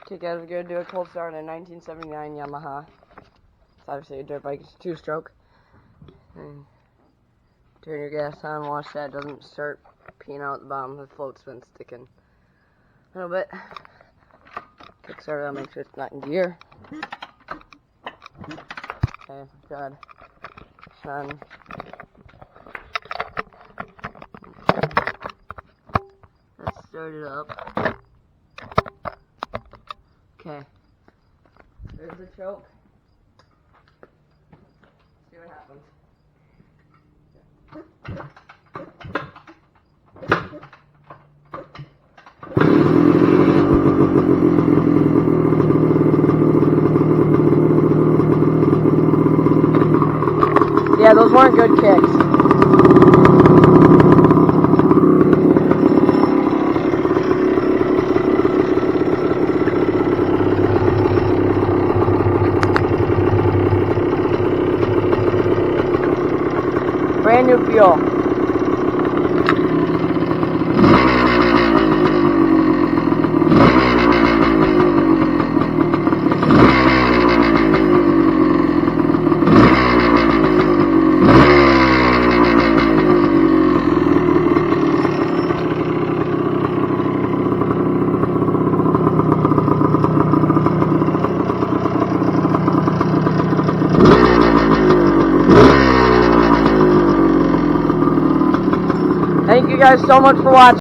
Okay guys, we're going to do a cold start on a 1979 Yamaha. It's obviously a dirt bike, it's a two-stroke. And turn your gas on, watch that doesn't start peeing out the bottom, the float's been sticking a little bit. Kickstart it, I'll make sure it's not in gear. Okay, good. Done. Let's start it up. Okay, there's the choke. See what happens. Yeah, those weren't good kicks. Brand new fuel. Thank you guys so much for watching.